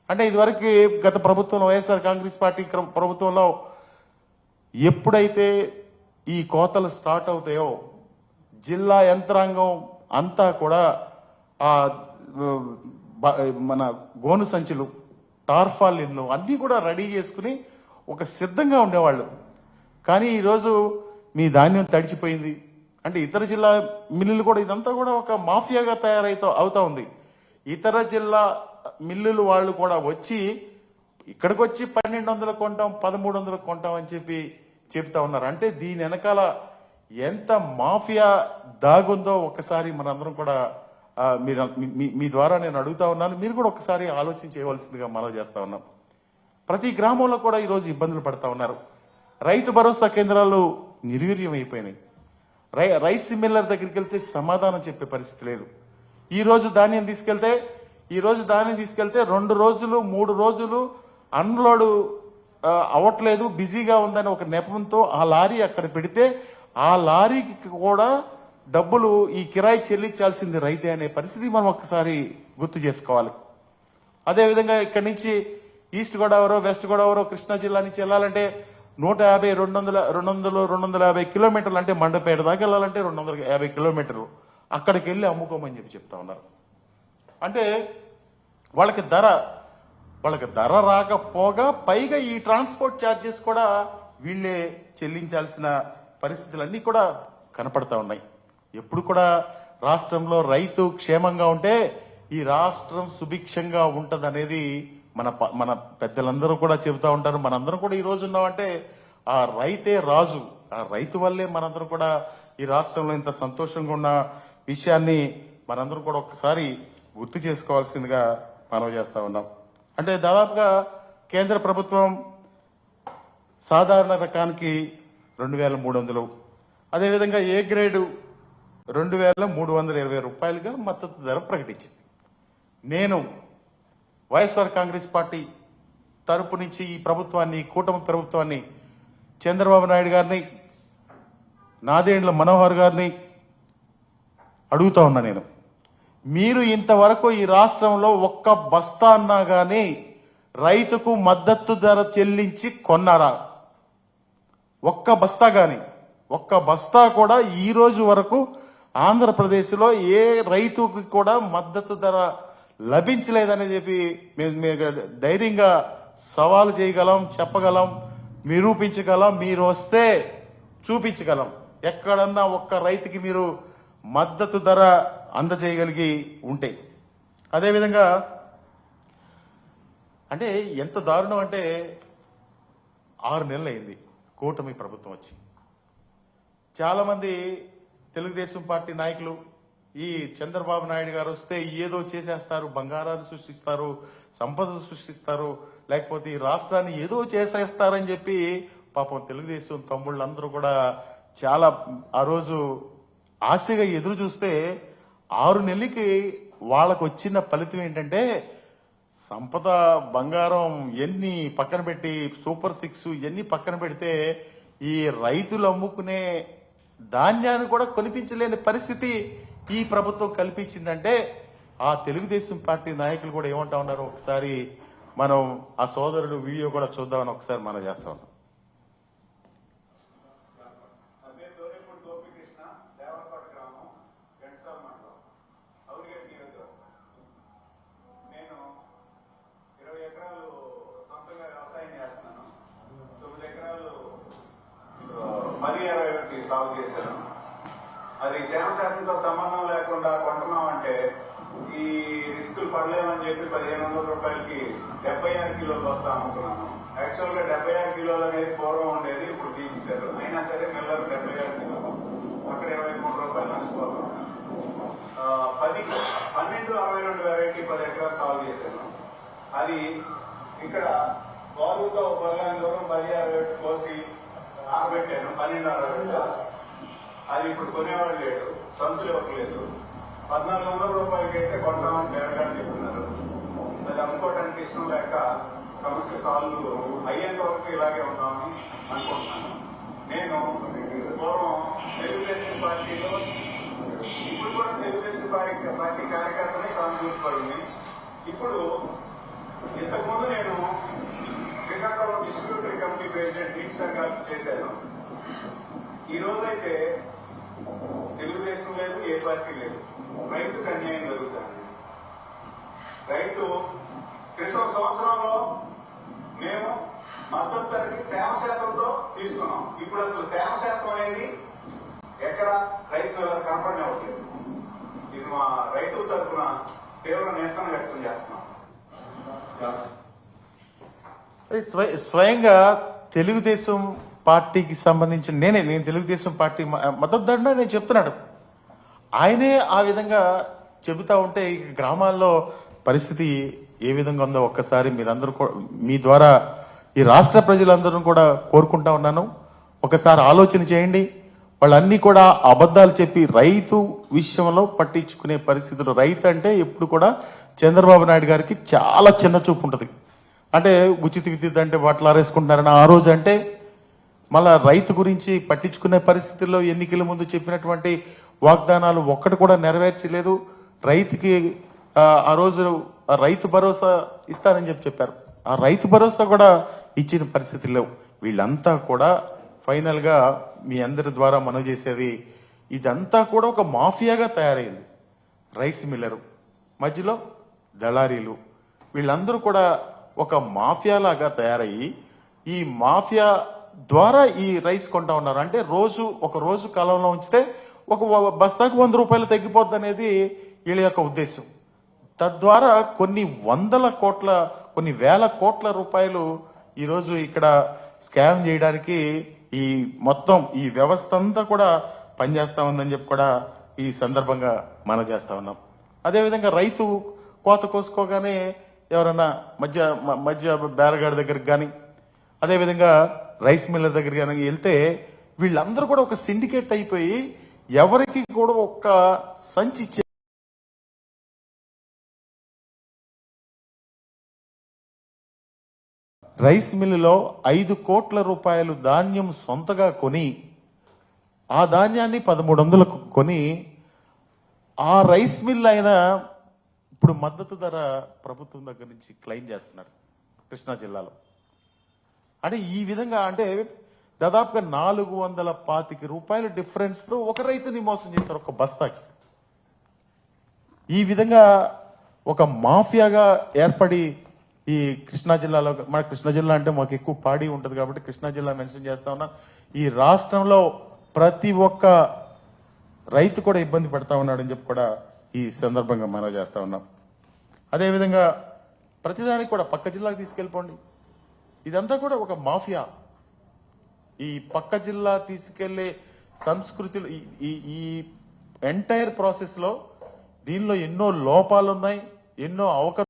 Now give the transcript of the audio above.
అంటే ఇదివరకు గత ప్రభుత్వంలో వైఎస్ఆర్ కాంగ్రెస్ పార్టీ ప్రభుత్వంలో ఎప్పుడైతే ఈ కోతలు స్టార్ట్ అవుతాయో జిల్లా యంత్రాంగం అంతా కూడా ఆ మన గోను సంచులు టార్ఫాలిన్లు అన్నీ కూడా రెడీ చేసుకుని ఒక సిద్ధంగా ఉండేవాళ్ళు. కానీ ఈరోజు మీ ధాన్యం తడిచిపోయింది అంటే ఇతర జిల్లా మిల్లులు కూడా ఇదంతా కూడా ఒక మాఫియాగా అవుతా ఉంది. ఇతర జిల్లా మిల్లులు వాళ్ళు కూడా వచ్చి ఇక్కడికి వచ్చి 1200 కొంటాం 1300 కొంటాం అని చెప్తా ఉన్నారు. అంటే దీని వెనకాల ఎంత మాఫియా దాగుందో ఒకసారి మనందరం కూడా మీ ద్వారా నేను అడుగుతా ఉన్నాను. మీరు కూడా ఒకసారి ఆలోచన చేయవలసిందిగా మనవి చేస్తా ఉన్నాం. ప్రతి గ్రామంలో కూడా ఈరోజు ఇబ్బందులు పడతా ఉన్నారు. రైతు భరోసా కేంద్రాలు నిర్వీర్యం అయిపోయినాయి. రైస్ మిల్లర్ దగ్గరికి వెళ్తే సమాధానం చెప్పే పరిస్థితి లేదు. ఈ రోజు ధాన్యం తీసుకెళ్తే 2 రోజులు 3 రోజులు అన్లోడ్ అవ్వట్లేదు, బిజీగా ఉందని ఒక నెపంతో ఆ లారీ అక్కడ పెడితే ఆ లారీకి కూడా డబ్బులు ఈ కిరాయి చెల్లించాల్సింది రైతే అనే పరిస్థితి మనం ఒకసారి గుర్తు చేసుకోవాలి. అదేవిధంగా ఇక్కడి నుంచి ఈస్ట్ గోదావరి వెస్ట్ గోదావరి కృష్ణా జిల్లా నుంచి వెళ్ళాలంటే 150 250 కిలోమీటర్లు, అంటే మండపేట దాకా వెళ్ళాలంటే 250 కిలోమీటర్లు అక్కడికి వెళ్ళి అమ్ముకోమని చెప్తా ఉన్నారు. అంటే వాళ్ళకి ధర రాకపోగా పైగా ఈ ట్రాన్స్పోర్ట్ ఛార్జెస్ కూడా వీళ్ళే చెల్లించాల్సిన పరిస్థితులన్నీ కూడా కనపడతా ఉన్నాయి. ఎప్పుడు కూడా రాష్ట్రంలో రైతు క్షేమంగా ఉంటే ఈ రాష్ట్రం సుభిక్షంగా ఉంటదనేది మన పెద్దలందరూ కూడా చెబుతా ఉంటారు. మనందరం కూడా ఈ రోజు ఉన్నామంటే ఆ రైతే రాజు. ఆ రైతు వల్లే మనందరం కూడా ఈ రాష్ట్రంలో ఇంత సంతోషంగా ఉన్న విషయాన్ని మనందరం కూడా ఒకసారి గుర్తు చేసుకోవాల్సిందిగా మనవి చేస్తా ఉన్నాం. అంటే దాదాపుగా కేంద్ర ప్రభుత్వం సాధారణ రకానికి 2300, అదేవిధంగా ఏ గ్రేడు 2320 రూపాయలుగా మద్దతు ధర ప్రకటించింది. నేను వైఎస్ఆర్ కాంగ్రెస్ పార్టీ తరపు నుంచి ఈ ప్రభుత్వాన్ని, కూటమి ప్రభుత్వాన్ని, చంద్రబాబు నాయుడు గారిని, నాదెండ్ల మనోహర్ గారిని అడుగుతా ఉన్నా. నేను మీరు ఇంతవరకు ఈ రాష్ట్రంలో ఒక్క బస్తా అన్నా గానీ రైతుకు మద్దతు ధర చెల్లించి కొన్నారా? ఒక్క బస్తా కూడా ఈ రోజు వరకు ఆంధ్రప్రదేశ్లో ఏ రైతుకి కూడా మద్దతు ధర లభించలేదని చెప్పి మేము ధైర్యంగా సవాలు చేయగలం, చెప్పగలం, నిరూపించగలం. మీరు వస్తే చూపించగలం. ఎక్కడన్నా ఒక్క రైతుకి మీరు మద్దతు ధర అందజేయగలిగి ఉంటే. అదేవిధంగా అంటే ఎంత దారుణం అంటే 6 నెలలు అయింది కూటమి ప్రభుత్వం వచ్చి. చాలా మంది తెలుగుదేశం పార్టీ నాయకులు ఈ చంద్రబాబు నాయుడు గారు వస్తే ఏదో చేసేస్తారు, బంగారాలు సృష్టిస్తారు, సంపద సృష్టిస్తారు, లేకపోతే ఈ రాష్ట్రాన్ని ఏదో చేసేస్తారని చెప్పి పాపం తెలుగుదేశం తమ్ముళ్ళందరూ కూడా చాలా ఆ రోజు ఆశగా ఎదురు చూస్తే 6 నెలలకి వాళ్ళకు వచ్చిన ఫలితం ఏంటంటే సంపద, బంగారం ఎన్ని పక్కన పెట్టి, సూపర్ 6 ఇవన్నీ పక్కన పెడితే ఈ రైతులు అమ్ముకునే ధాన్యాన్ని కూడా కొనిపించలేని పరిస్థితి ఈ ప్రభుత్వం కల్పించిందంటే ఆ తెలుగుదేశం పార్టీ నాయకులు కూడా ఏమంటా ఉన్నారు ఒకసారి మనం ఆ సోదరుడు వీడియో కూడా చూద్దామని ఒకసారి మనం చేస్తా ఉన్నాం. సాగు చేశాను. అది తేమ శాతంతో సంబంధం లేకుండా కొంటున్నామంటే ఈ రిస్కులు పడలేమని చెప్పి 1500 రూపాయలకి 76 కిలోలు వస్తా అమ్ముకున్నాను. యాక్చువల్ గా 76 కిలోలు అనేది పూర్వం ఉండేది, ఇప్పుడు తీసేశారు. అయినా సరే మిల్లర్ 76 కిలోలు, అక్కడ 23 రూపాయలు నష్టపోతున్నాను. 1262 వెరైటీ 10 ఎకరాలు సాగు చేశాను. అది ఇక్కడ గోరుతో బల్లాని దూరం 16 కోసి ఆగబెట్టాను 1260. అది ఇప్పుడు కొనేవాడు లేడు, సంచులు ఇవ్వట్లేదు. 1400 రూపాయలకి అయితే కొంటామని బేరగాన్ని చెప్తున్నారు. అది అమ్ముకోవడానికి ఇష్టం లేక సమస్య సాల్వ్ అయ్యేంత వరకు ఇలాగే ఉందామని అనుకుంటున్నాను. నేను పూర్వం తెలుగుదేశం పార్టీలో, ఇప్పుడు కూడా తెలుగుదేశం పార్టీ కార్యకర్తనే సానుభూతి పడింది. ఇప్పుడు ఇంతకు కలిపి చేశాను. ఈ రోజైతే తెలుగుదేశం లేదు, ఏ పార్టీ లేదు. రైతుకు అన్యాయం జరుగుతుంది. రైతు క్రితం సంవత్సరంలో మేము మద్దతు ధరకి తేమ శాతంతో తీసుకున్నాం. ఇప్పుడు అసలు తేమ శాతం అనేది ఎక్కడ రైస్ మిల్లర్ కనపడనివ్వట్లేదు. ఇది మా రైతుల తరఫున తీవ్ర నిరసన వ్యక్తం చేస్తున్నాం. స్వయంగా తెలుగుదేశం పార్టీకి సంబంధించిన నేను తెలుగుదేశం పార్టీ మద్దతు ధరనే నేను చెప్తున్నాడు. ఆయనే ఆ విధంగా చెబుతా ఉంటే ఈ గ్రామాల్లో పరిస్థితి ఏ విధంగా ఉందో ఒక్కసారి మీరందరూ మీ ద్వారా ఈ రాష్ట్ర ప్రజలందరూ కూడా కోరుకుంటా ఉన్నాను. ఒకసారి ఆలోచన చేయండి. వాళ్ళన్నీ కూడా అబద్ధాలు చెప్పి రైతు విషయంలో పట్టించుకునే పరిస్థితులు. రైతు అంటే ఎప్పుడు కూడా చంద్రబాబు నాయుడు గారికి చాలా చిన్న చూపు ఉంటుంది. అంటే ఉచిత విద్యుత్ అంటే బట్టలారేసుకుంటున్నారని ఆ రోజు అంటే మళ్ళా రైతు గురించి పట్టించుకునే పరిస్థితుల్లో ఎన్నికల ముందు చెప్పినటువంటి వాగ్దానాలు ఒక్కటి కూడా నెరవేర్చలేదు. రైతుకి ఆ రోజు రైతు భరోసా ఇస్తానని చెప్పారు. ఆ రైతు భరోసా కూడా ఇచ్చిన పరిస్థితులు లేవు. వీళ్ళంతా కూడా ఫైనల్ గా మీ అందరి ద్వారా మనం చేసేది ఇదంతా కూడా ఒక మాఫియాగా తయారైంది. రైస్ మిల్లరు మధ్యలో దళారీలు వీళ్ళందరూ కూడా ఒక మాఫియా లాగా తయారయ్యి ఈ మాఫియా ద్వారా ఈ రైస్ కొంటా ఉన్నారు. అంటే ఒక రోజు కాలంలో ఉంచితే ఒక బస్తాకు 100 రూపాయలు తగ్గిపోద్ది అనేది వీళ్ళ యొక్క ఉద్దేశం. తద్వారా కొన్ని వేల కోట్ల రూపాయలు ఈరోజు ఇక్కడ స్కామ్ చేయడానికి ఈ మొత్తం ఈ వ్యవస్థ అంతా కూడా పనిచేస్తా ఉందని చెప్పి కూడా ఈ సందర్భంగా మనం చేస్తా ఉన్నాం. అదేవిధంగా రైతు కోత కోసుకోగానే ఎవరన్నా మధ్య బేరగాడి దగ్గరికి కానీ అదేవిధంగా రైస్ మిల్లర్ దగ్గర కానీ వెళ్తే వీళ్ళందరూ కూడా ఒక సిండికేట్ అయిపోయి ఎవరికి కూడా ఒక్క సంచి రైస్ మిల్లులో 5 కోట్ల రూపాయలు ధాన్యం సొంతగా కొని ఆ ధాన్యాన్ని 1300కు కొని ఆ రైస్ మిల్ అయినా ఇప్పుడు మద్దతు ధర ప్రభుత్వం దగ్గర నుంచి క్లెయిమ్ చేస్తున్నారు కృష్ణా జిల్లాలో. అంటే ఈ విధంగా అంటే దాదాపుగా 425 రూపాయల డిఫరెన్స్ తో ఒక రైతుని మోసం చేశారు ఒక బస్తాకి. ఈ విధంగా ఒక మాఫియాగా ఏర్పడి ఈ కృష్ణా జిల్లాలో, మన కృష్ణా జిల్లా అంటే మాకు ఎక్కువ పాడి ఉంటుంది కాబట్టి కృష్ణా జిల్లా మెన్షన్ చేస్తా ఉన్నా. ఈ రాష్ట్రంలో ప్రతి ఒక్క రైతు కూడా ఇబ్బంది పడతా ఉన్నాడని చెప్పి కూడా ఈ సందర్భంగా మనం చేస్తా ఉన్నాం. అదేవిధంగా ప్రతిదానికి కూడా పక్క జిల్లాకు తీసుకెళ్ళిపోండి. ఇదంతా కూడా ఒక మాఫియా. ఈ పక్క జిల్లా తీసుకెళ్లే సంస్కృతిలో ఈ ఎంటైర్ ప్రాసెస్ లో దీనిలో ఎన్నో లోపాలున్నాయి, ఎన్నో